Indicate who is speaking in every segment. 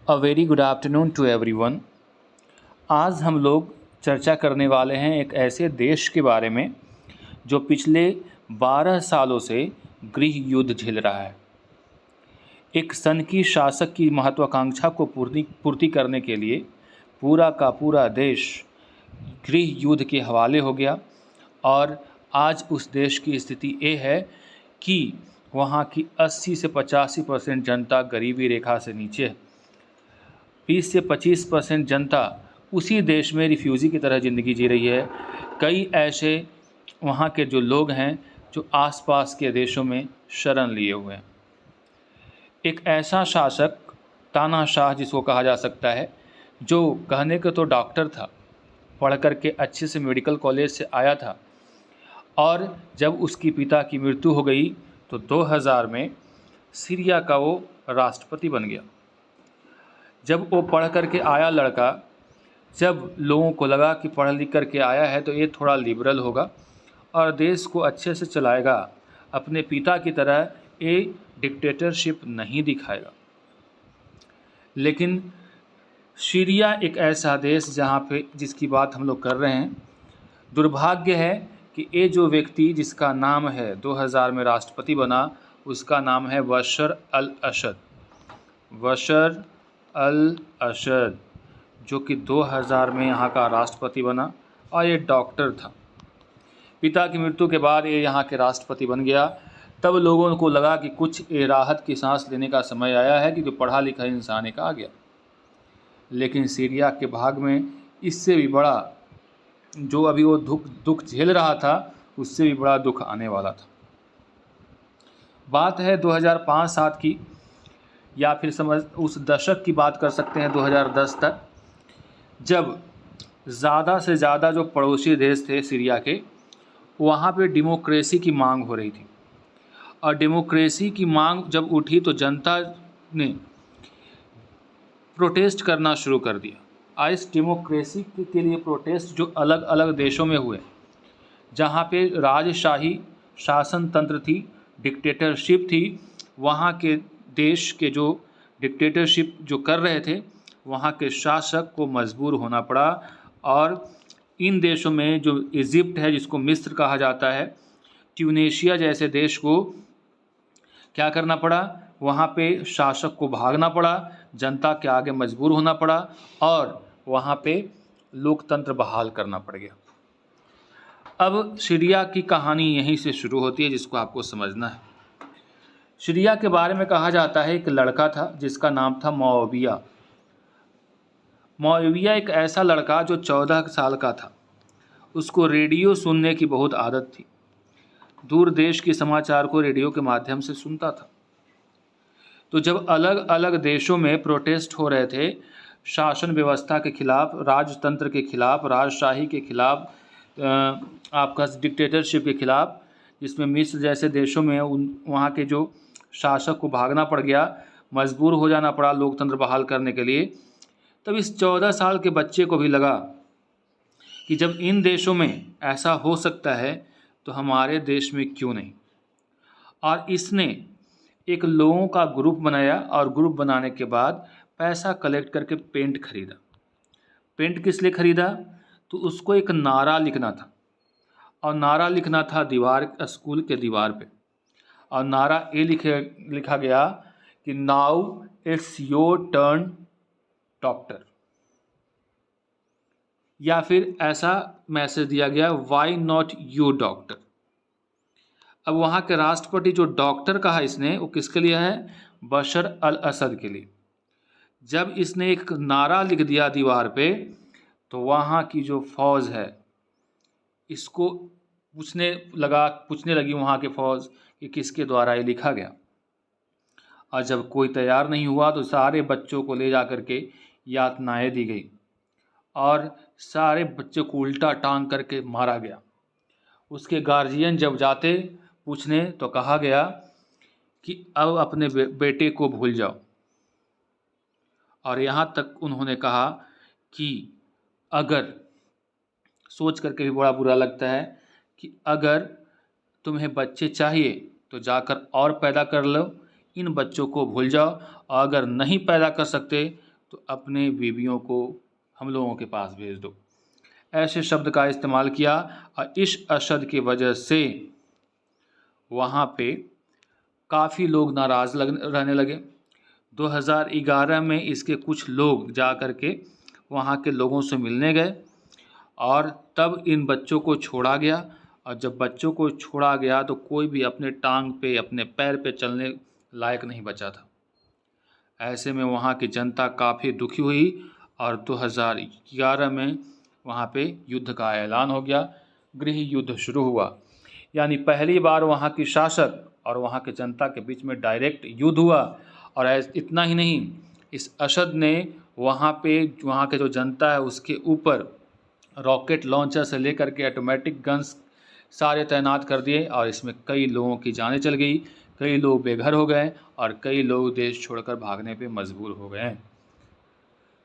Speaker 1: A very good afternoon to everyone. आज हम लोग चर्चा करने वाले हैं एक ऐसे देश के बारे में जो पिछले 12 सालों से गृह युद्ध झेल रहा है। एक सनकी शासक की महत्वाकांक्षा को पूर्ति करने के लिए पूरा का पूरा देश गृह युद्ध के हवाले हो गया और आज उस देश की स्थिति ये है कि वहाँ की 80 से 85% जनता गरीबी रेखा से नीचे है। 20 से 25% जनता उसी देश में रिफ्यूज़ी की तरह ज़िंदगी जी रही है। कई ऐसे वहाँ के जो लोग हैं जो आसपास के देशों में शरण लिए हुए हैं। एक ऐसा शासक, तानाशाह जिसको कहा जा सकता है, जो कहने को तो डॉक्टर था, पढ़ कर के अच्छे से मेडिकल कॉलेज से आया था और जब उसकी पिता की मृत्यु हो गई तो 2000 में सीरिया का वो राष्ट्रपति बन गया। जब वो पढ़ कर के आया लड़का, जब लोगों को लगा कि पढ़ लिख कर के आया है तो ये थोड़ा लिबरल होगा और देश को अच्छे से चलाएगा, अपने पिता की तरह ये डिक्टेटरशिप नहीं दिखाएगा। लेकिन सीरिया एक ऐसा देश जहाँ पे जिसकी बात हम लोग कर रहे हैं, दुर्भाग्य है कि ये जो व्यक्ति जिसका नाम है 2000 में राष्ट्रपति बना, उसका नाम है बशर अल असद। बशर अल असद जो कि 2000 में यहाँ का राष्ट्रपति बना और ये डॉक्टर था। पिता की मृत्यु के बाद ये यहाँ के राष्ट्रपति बन गया। तब लोगों को लगा कि कुछ ये राहत की सांस लेने का समय आया है कि जो पढ़ा लिखा इंसान एक आ गया। लेकिन सीरिया के भाग में इससे भी बड़ा, जो अभी वो दुख झेल रहा था, उससे भी बड़ा दुख आने वाला था। बात है 2005-7 की, या फिर समझ उस दशक की बात कर सकते हैं 2010 तक, जब ज़्यादा से ज़्यादा जो पड़ोसी देश थे सीरिया के, वहाँ पे डेमोक्रेसी की मांग हो रही थी। और डेमोक्रेसी की मांग जब उठी तो जनता ने प्रोटेस्ट करना शुरू कर दिया। और इस डेमोक्रेसी के लिए प्रोटेस्ट जो अलग अलग देशों में हुए, जहाँ पे राजशाही शासन तंत्र थी, डिक्टेटरशिप थी, वहाँ के देश के जो डिक्टेटरशिप जो कर रहे थे, वहाँ के शासक को मजबूर होना पड़ा। और इन देशों में जो इजिप्ट है, जिसको मिस्र कहा जाता है, ट्यूनीशिया जैसे देश को क्या करना पड़ा, वहाँ पे शासक को भागना पड़ा, जनता के आगे मजबूर होना पड़ा और वहाँ पे लोकतंत्र बहाल करना पड़ गया। अब सीरिया की कहानी यहीं से शुरू होती है, जिसको आपको समझना है। सीरिया के बारे में कहा जाता है एक लड़का था जिसका नाम था मुआविया। मुआविया एक ऐसा लड़का जो 14 साल का था। उसको रेडियो सुनने की बहुत आदत थी। दूर देश के समाचार को रेडियो के माध्यम से सुनता था। तो जब अलग अलग देशों में प्रोटेस्ट हो रहे थे, शासन व्यवस्था के खिलाफ, राजतंत्र के खिलाफ, राजशाही के खिलाफ, आपका डिक्टेटरशिप के खिलाफ, जिसमें मिस्र जैसे देशों में वहाँ के जो शासक को भागना पड़ गया, मजबूर हो जाना पड़ा लोकतंत्र बहाल करने के लिए, तब इस 14 साल के बच्चे को भी लगा कि जब इन देशों में ऐसा हो सकता है तो हमारे देश में क्यों नहीं। और इसने एक लोगों का ग्रुप बनाया और ग्रुप बनाने के बाद पैसा कलेक्ट करके पेंट खरीदा। पेंट किस लिए खरीदा? तो उसको एक नारा लिखना था, और नारा लिखना था दीवार, स्कूल के दीवार पे। और नारा ये लिखा गया कि now it's your turn doctor, या फिर ऐसा मैसेज दिया गया, वाई नॉट यू डॉक्टर। अब वहाँ के राष्ट्रपति जो डॉक्टर कहा इसने, वो किसके लिए है? बशर अल असद के लिए। जब इसने एक नारा लिख दिया दीवार पे, तो वहाँ की जो फौज है इसको पूछने लगी वहाँ के फौज कि किसके द्वारा ये लिखा गया। और जब कोई तैयार नहीं हुआ तो सारे बच्चों को ले जा कर के यातनाएं दी गई और सारे बच्चों को उल्टा टांग करके मारा गया। उसके गार्जियन जब जाते पूछने तो कहा गया कि अब अपने बेटे को भूल जाओ। और यहाँ तक उन्होंने कहा कि अगर, सोच करके भी बड़ा बुरा लगता है, कि अगर तुम्हें बच्चे चाहिए तो जाकर और पैदा कर लो, इन बच्चों को भूल जाओ, और अगर नहीं पैदा कर सकते तो अपने बीवियों को हम लोगों के पास भेज दो। ऐसे शब्द का इस्तेमाल किया और इस असद की वजह से वहाँ पे काफ़ी लोग नाराज़ रहने लगे। 2011 में इसके कुछ लोग जा कर के वहाँ के लोगों से मिलने गए और तब इन बच्चों को छोड़ा गया। और जब बच्चों को छोड़ा गया तो कोई भी अपने टांग पे, अपने पैर पे चलने लायक नहीं बचा था। ऐसे में वहाँ की जनता काफ़ी दुखी हुई और 2011 में वहाँ पे युद्ध का ऐलान हो गया, गृह युद्ध शुरू हुआ। यानी पहली बार वहाँ की शासक और वहाँ के जनता के बीच में डायरेक्ट युद्ध हुआ। और इतना ही नहीं, इस असद ने वहाँ के जो जनता है उसके ऊपर रॉकेट लॉन्चर से लेकर के ऑटोमेटिक गन्स सारे तैनात कर दिए और इसमें कई लोगों की जानें चल गई, कई लोग बेघर हो गए और कई लोग देश छोड़कर भागने पे मजबूर हो गए।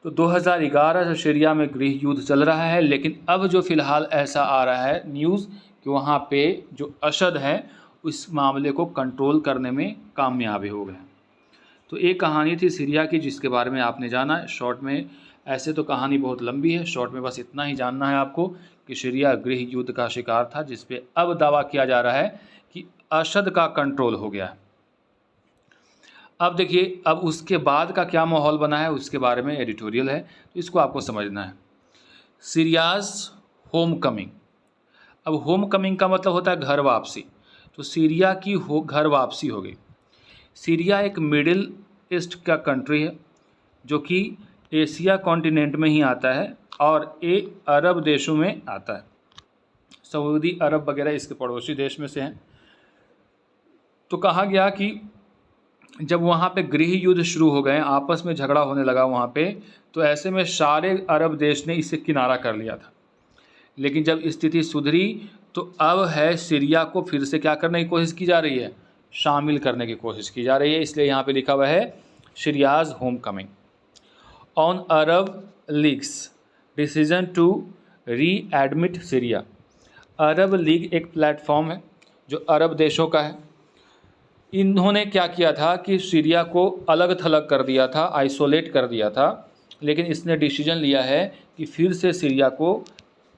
Speaker 1: तो 2011 से सीरिया में गृह युद्ध चल रहा है, लेकिन अब जो फ़िलहाल ऐसा आ रहा है न्यूज़ कि वहाँ पे जो असद है उस मामले को कंट्रोल करने में कामयाब हो गए। तो एक कहानी थी सीरिया की जिसके बारे में आपने जाना है शॉर्ट में। ऐसे तो कहानी बहुत लंबी है, शॉर्ट में बस इतना ही जानना है आपको कि सीरिया गृह युद्ध का शिकार था, जिस पे अब दावा किया जा रहा है कि असद का कंट्रोल हो गया है। अब देखिए, अब उसके बाद का क्या माहौल बना है उसके बारे में एडिटोरियल है, तो इसको आपको समझना है। Syria's home coming. अब होम कमिंग का मतलब होता है घर वापसी। तो सीरिया की घर वापसी हो गई। सीरिया एक मिडिल ईस्ट का कंट्री है जो कि एशिया कॉन्टिनेंट में ही आता है और ये अरब देशों में आता है। सऊदी अरब वगैरह इसके पड़ोसी देश में से हैं। तो कहा गया कि जब वहाँ पे गृह युद्ध शुरू हो गए, आपस में झगड़ा होने लगा वहाँ पे, तो ऐसे में सारे अरब देश ने इसे किनारा कर लिया था। लेकिन जब स्थिति सुधरी तो अब है सीरिया को फिर से क्या करने की कोशिश की जा रही है, शामिल करने की कोशिश की जा रही है। इसलिए यहाँ पे लिखा हुआ है Syria's homecoming. On Arab leagues decision to readmit Syria. Arab League एक प्लेटफॉर्म है जो अरब देशों का है। इन्होंने क्या किया था कि सीरिया को अलग थलग कर दिया था, आइसोलेट कर दिया था, लेकिन इसने डिसीजन लिया है कि फिर से सीरिया को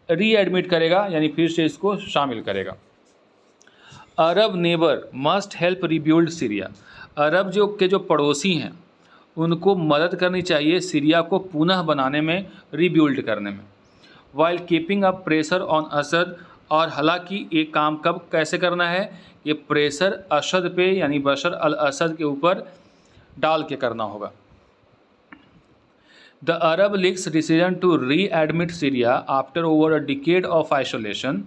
Speaker 1: रीएडमिट करेगा, यानी फिर से इसको शामिल करेगा। Arab neighbour must help rebuild Syria. Arab जो पड़ोसी हैं उनको मदद करनी चाहिए सीरिया को पुनः बनाने में, रीबिल्ड करने में, while keeping up pressure on Asad. और हालांकि ये काम कब कैसे करना है, ये प्रेशर असद पे यानी बशर अल असद के ऊपर डाल के करना होगा। The Arab leagues decision to readmit Syria after over a decade of isolation.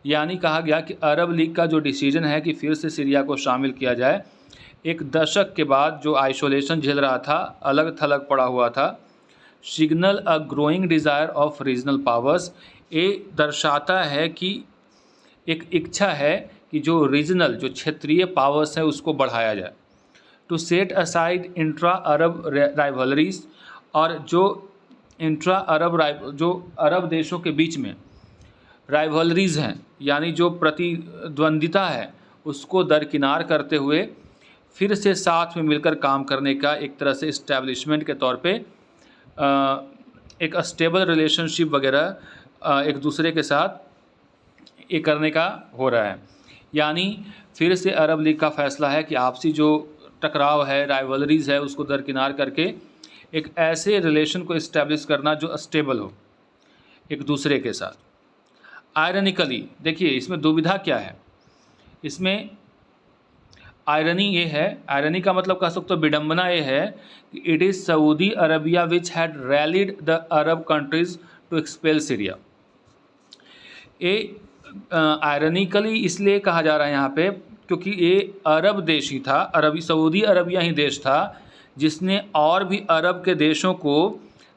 Speaker 1: यानी कहा गया कि अरब लीग का जो डिसीजन है कि फिर से सीरिया को शामिल किया जाए, एक दशक के बाद जो आइसोलेशन झेल रहा था, अलग थलग पड़ा हुआ था, signal a growing desire of regional powers. ये दर्शाता है कि एक इच्छा है कि जो रीजनल, जो क्षेत्रीय पावर्स है उसको बढ़ाया जाए। To set aside intra Arab rivalries. और जो इंट्रा अरब जो अरब देशों के बीच में राइवलरीज हैं, यानी जो प्रतिद्वंदिता है, उसको दरकिनार करते हुए फिर से साथ में मिलकर काम करने का एक तरह से इस्टेब्लिशमेंट के तौर पे एक स्टेबल रिलेशनशिप वगैरह एक दूसरे के साथ ये करने का हो रहा है। यानी फिर से अरब लीग का फैसला है कि आपसी जो टकराव है, राइवलरीज है, उसको दरकिनार करके एक ऐसे रिलेशन को इस्टेब्लिश करना जो स्टेबल हो एक दूसरे के साथ। आयरनिकली देखिए, इसमें दुविधा क्या है, इसमें आयरनी ये है, आयरनी का मतलब कह सकते हो विडम्बना ये है कि it is Saudi Arabia which had rallied the Arab countries to expel Syria. ये आयरनिकली इसलिए कहा जा रहा है यहाँ पे क्योंकि ये अरब देश ही था, सऊदी अरबिया ही देश था जिसने और भी अरब के देशों को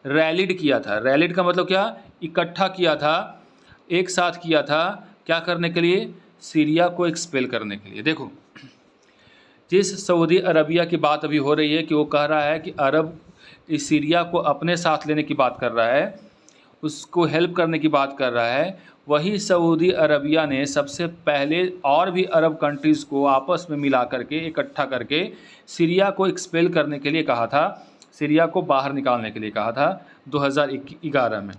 Speaker 1: रैलीड किया था। रैलीड का मतलब क्या, इकट्ठा किया था, एक साथ किया था, क्या करने के लिए, सीरिया को एक्सपेल करने के लिए। देखो, जिस सऊदी अरबिया की बात अभी हो रही है कि वो कह रहा है कि अरब इस सीरिया को अपने साथ लेने की बात कर रहा है, उसको हेल्प करने की बात कर रहा है, वही सऊदी अरबिया ने सबसे पहले और भी अरब कंट्रीज़ को आपस में मिला करके, इकट्ठा करके सीरिया को एक्सपेल करने के लिए कहा था। सीरिया को बाहर निकालने के लिए कहा था 2011 में।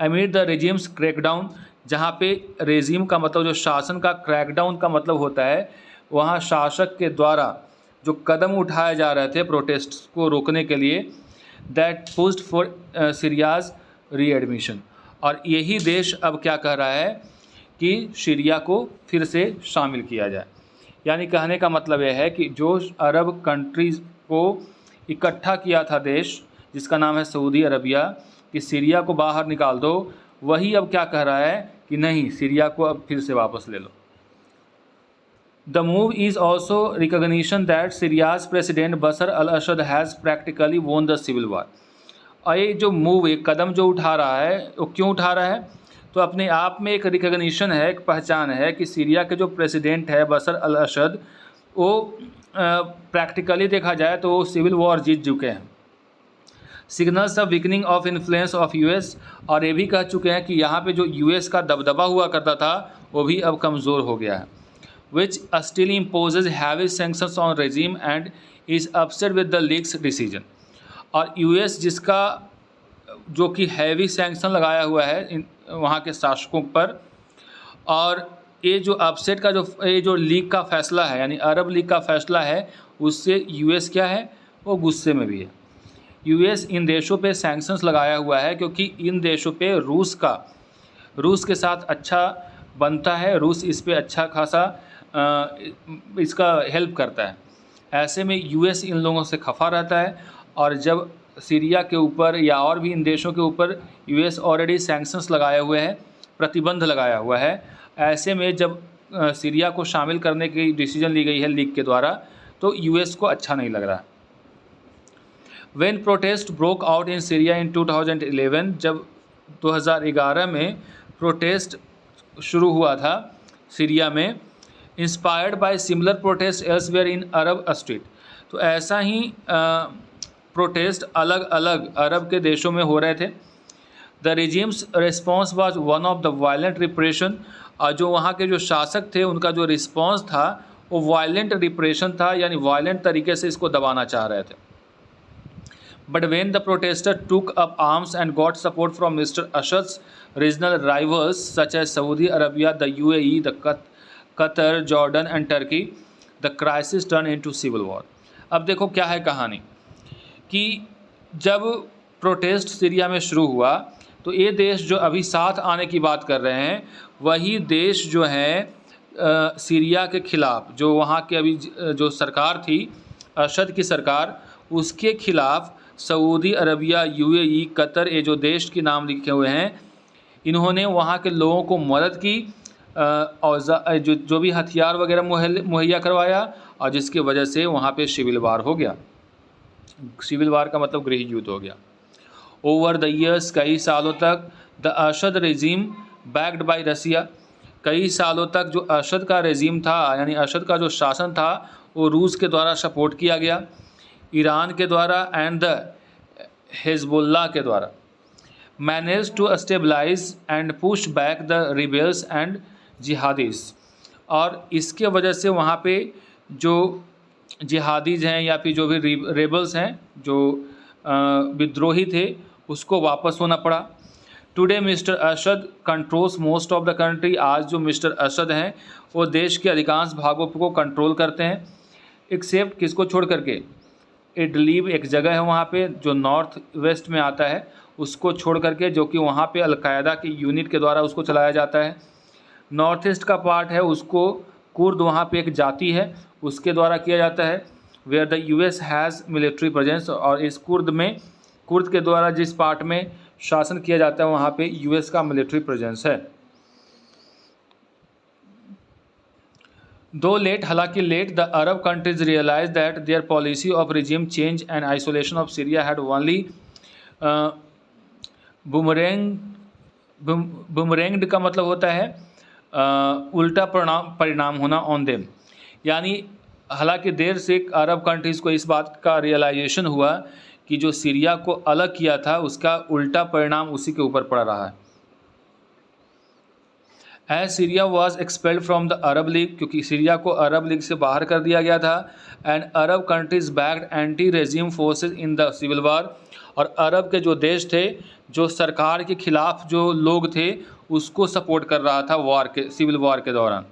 Speaker 1: अमीर द रेजिम्स क्रैकडाउन, जहाँ पे रेजिम का मतलब जो शासन का, क्रैकडाउन का मतलब होता है वहाँ शासक के द्वारा जो कदम उठाए जा रहे थे प्रोटेस्ट को रोकने के लिए, दैट पुश्ड फॉर सीरियाज रीएडमिशन। और यही देश अब क्या कह रहा है कि सीरिया को फिर से शामिल किया जाए। यानी कहने का मतलब यह है कि जो अरब कंट्रीज़ को इकट्ठा किया था देश जिसका नाम है सऊदी अरबिया कि सीरिया को बाहर निकाल दो, वही अब क्या कह रहा है कि नहीं, सीरिया को अब फिर से वापस ले लो। The move is also recognition that Syria's president Bashar al Assad has practically won the civil war. और ये जो मूव, एक कदम जो उठा रहा है, वो क्यों उठा रहा है? तो अपने आप में एक रिकॉग्निशन है, एक पहचान है कि सीरिया के जो प्रेसिडेंट है बशर अल असद, वो प्रैक्टिकली देखा जाए तो वो सिविल वॉर जीत चुके हैं। Signals of weakening of influence of US, और ये भी कह चुके हैं कि यहाँ पे जो यूएस का दबदबा हुआ करता था वो भी अब कमज़ोर हो गया है। Which still imposes heavy sanctions on regime and is upset with the leagues decision. और यूएस जिसका जो कि हैवी सैंक्शन लगाया हुआ है वहाँ के शासकों पर, और ये जो अपसेट का ये जो लीग का फ़ैसला है, यानी अरब लीग का फ़ैसला है, उससे यूएस क्या है, वो गुस्से में भी है। यूएस इन देशों पे सैंक्शंस लगाया हुआ है क्योंकि इन देशों पे रूस के साथ अच्छा बनता है, रूस इस पे अच्छा खासा इसका हेल्प करता है। ऐसे में यूएस इन लोगों से खफा रहता है, और जब सीरिया के ऊपर या और भी इन देशों के ऊपर यूएस ऑलरेडी सैंक्शंस लगाए हुए हैं, प्रतिबंध लगाया हुआ है, ऐसे में जब सीरिया को शामिल करने की डिसीजन ली गई है लीग के द्वारा, तो यूएस को अच्छा नहीं लग रहा। When protest broke out in Syria in 2011, जब 2011 में प्रोटेस्ट शुरू हुआ था सीरिया में, inspired by similar protest elsewhere in Arab state, तो ऐसा ही प्रोटेस्ट अलग अलग अरब के देशों में हो रहे थे। The regimes response was one of the violent repression, और जो वहाँ के जो शासक थे उनका जो रिस्पॉन्स था वो वायलेंट रिप्रेशन था, यानी वायलेंट तरीके से इसको दबाना चाह रहे थे। But when the protesters took up arms and got support from Mr. Assad's regional rivals such as Saudi Arabia, the UAE, the Qatar, Jordan and Turkey, the crisis turned into civil war. अब देखो क्या है कहानी कि जब protest Syria में शुरू हुआ तो ये देश जो अभी साथ आने की बात कर रहे हैं, वही देश जो है सीरिया के ख़िलाफ़, जो वहाँ के अभी जो सरकार थी असद की सरकार, उसके ख़िलाफ़ सऊदी अरबिया, यूएई, कतर, ये जो देश के नाम लिखे हुए हैं, इन्होंने वहाँ के लोगों को मदद की, और जो भी हथियार वगैरह मुहैया करवाया, और जिसकी वजह से वहाँ पे सिविल वार हो गया। सिविल वार का मतलब गृह युद्ध हो गया। ओवर द ईयर्स, कई सालों तक, the Assad regime backed by Russia, कई सालों तक जो असद का रेजिम था, यानी असद का जो शासन था, वो रूस के द्वारा सपोर्ट किया गया, ईरान के द्वारा एंड द हिजबुल्लाह के द्वारा। Manage to stabilize and push back the rebels and jihadis, और इसके वजह से वहाँ पे जो जिहादीज हैं या फिर जो भी रेबल्स हैं, जो विद्रोही थे, उसको वापस होना पड़ा। Today mister Asad controls most of the country, आज जो मिस्टर असद हैं वो देश के अधिकांश भागों को कंट्रोल करते हैं, एक्सेप्ट किसको छोड़ करके, इडलिब एक जगह है वहाँ पे जो नॉर्थ वेस्ट में आता है, उसको छोड़ करके, जो कि वहाँ पे अलकायदा की यूनिट के द्वारा उसको चलाया जाता है। नॉर्थ ईस्ट का पार्ट है उसको कुर्द, वहाँ पे एक जाति है, उसके द्वारा किया जाता है, where the US has military presence, और इस कुर्द के द्वारा जिस पार्ट में शासन किया जाता है वहाँ पे यूएस का मिलिट्री प्रेजेंस है। दो लेट, हालांकि late, the Arab countries realize that their policy of regime change and isolation of Syria had only boomeranged का मतलब होता है उल्टा परिणाम होना ऑन देम, यानी हालांकि देर से अरब कंट्रीज़ को इस बात का रियलाइजेशन हुआ कि जो सीरिया को अलग किया था उसका उल्टा परिणाम उसी के ऊपर पड़ रहा है। As Syria was expelled from the Arab league, क्योंकि सीरिया को अरब लीग से बाहर कर दिया गया था। And Arab countries backed anti regime forces in the civil war, और अरब के जो देश थे, जो सरकार के खिलाफ जो लोग थे, उसको सपोर्ट कर रहा था वार के, सिविल वार के दौरान।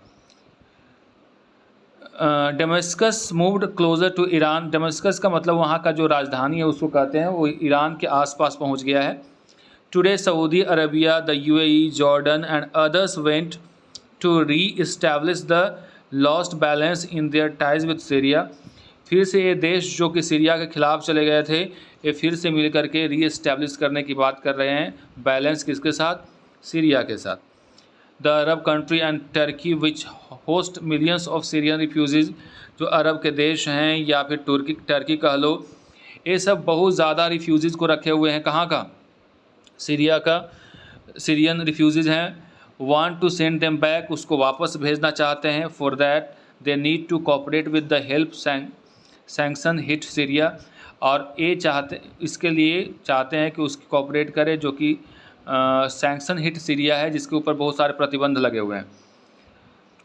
Speaker 1: Damascus moved closer to Iran, Damascus का मतलब वहाँ का जो राजधानी है उसको कहते हैं, वो ईरान के आसपास पहुँच गया है। Today Saudi Arabia, the UAE, Jordan and others went to reestablish the lost balance in their ties with Syria. फिर से ये देश जो कि सीरिया के खिलाफ चले गए थे, ये फिर से मिल करके री इस्टेब्लिश करने की बात कर रहे हैं। बैलेंस किसके साथ? सीरिया के साथ। The Arab country and Turkey which host millions of Syrian refugees, जो अरब के देश हैं या फिर टर्की कह लो, ये सब बहुत ज़्यादा रिफ्यूजीज़ को रखे हुए हैं। कहाँ का? सीरिया का सीरियन रिफ्यूजीज़ हैं। Want to send them back, उसको वापस भेजना चाहते हैं। For that they need to cooperate with the help sanction hit Syria, और ये इसके लिए चाहते हैं कि उसकी कोऑपरेट करे जो कि सैंक्शन हिट सीरिया है, जिसके ऊपर बहुत सारे प्रतिबंध लगे हुए हैं।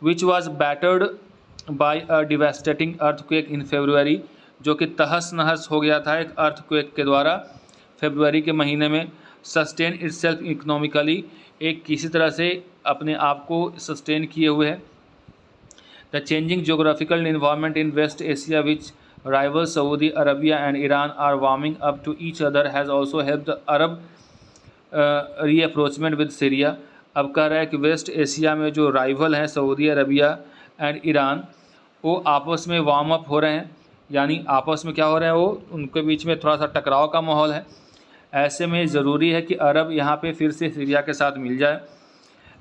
Speaker 1: Which was battered by a devastating earthquake in February, जो कि तहस नहस हो गया था एक अर्थक्वेक के द्वारा फेब्रुअरी के महीने में। सस्टेन इटसेल्फ इकोनॉमिकली, एक किसी तरह से अपने आप को सस्टेन किए हुए है। The changing geographical environment in West Asia which rival Saudi Arabia and Iran are warming up to each other has also help the Arab rapprochement with Syria. अब कह रहा है कि वेस्ट एशिया में जो राइवल हैं सऊदी अरबिया एंड ईरान, वो आपस में वार्म अप हो रहे हैं, यानी आपस में क्या हो रहे हैं, वो उनके बीच में थोड़ा सा टकराव का माहौल है। ऐसे में ज़रूरी है कि अरब यहाँ पे फिर से सीरिया के साथ मिल जाए।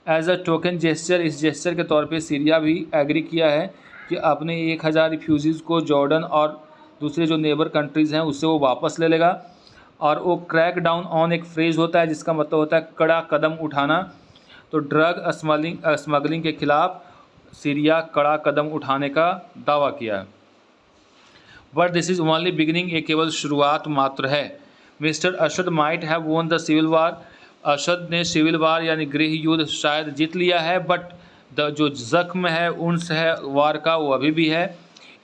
Speaker 1: एज अ टोकन जेस्चर, इस जेस्चर के तौर पे सीरिया भी एग्री किया है कि अपने 1000 रिफ्यूज़ीज़ को जॉर्डन और दूसरे जो नेबर कंट्रीज़ हैं उससे वो वापस ले लेगा। और वो क्रैक डाउन ऑन एक फ्रेज़ होता है जिसका मतलब होता है कड़ा कदम उठाना। तो ड्रग स्मगलिंग के खिलाफ सीरिया कड़ा कदम उठाने का दावा किया है। But this is only beginning, ये केवल शुरुआत मात्र है। Mister Assad might have won the civil war, Assad ने सिविल वार यानी गृह युद्ध शायद जीत लिया है, बट द जो जख्म है उन्स है वार का वो अभी भी है।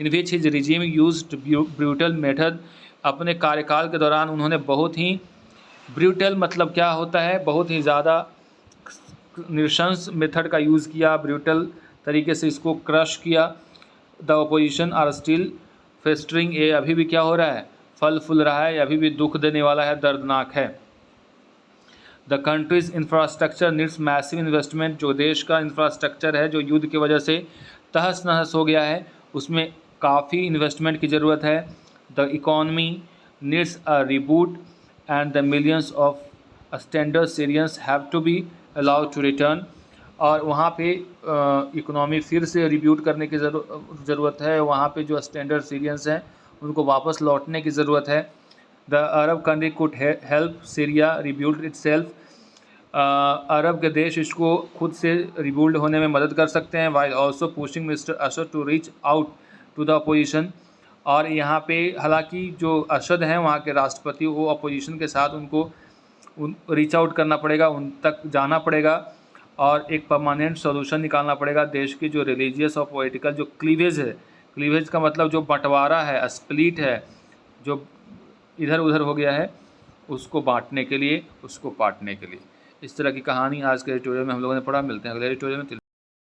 Speaker 1: In which his regime used brutal method, अपने कार्यकाल के दौरान उन्होंने बहुत ही ब्रूटल मतलब क्या होता है, बहुत ही ज़्यादा नृशंस मेथड का यूज़ किया, ब्रूटल तरीके से इसको क्रश किया। The opposition are still festering, ये अभी भी क्या हो रहा है, फल फूल रहा है, अभी भी दुख देने वाला है, दर्दनाक है। The countries infrastructure needs massive investment, जो देश का इंफ्रास्ट्रक्चर है जो युद्ध की वजह से तहस नहस हो गया है, उसमें काफ़ी इन्वेस्टमेंट की ज़रूरत है। The economy needs a reboot and the millions of standard Syrians have to be allowed to return, और वहाँ पे इकोनॉमी फिर से रिब्यूट करने की ज़रूरत है। वहाँ पे जो स्टैंडर्ड सीरियंस हैं उनको वापस लौटने की ज़रूरत है। The Arab country could help Syria rebuild itself, Arab के देश इसको खुद से रिब्यूल्ड होने में मदद कर सकते हैं। While also pushing mister Assad to reach out to the opposition, और यहाँ पे हालांकि जो असद हैं वहाँ के राष्ट्रपति, वो अपोजिशन के साथ उनको रीच आउट करना पड़ेगा, उन तक जाना पड़ेगा और एक परमानेंट सोल्यूशन निकालना पड़ेगा। देश की जो रिलीजियस और पॉलिटिकल जो क्लीवेज है, क्लीवेज का मतलब जो बंटवारा है, स्प्लिट है, जो इधर उधर हो गया है, उसको बांटने के लिए, उसको पाटने के लिए। इस तरह की कहानी आज के एडिटोरियल में हम लोगों ने पढ़ा। मिलते हैं अगले एडिटोरियल में।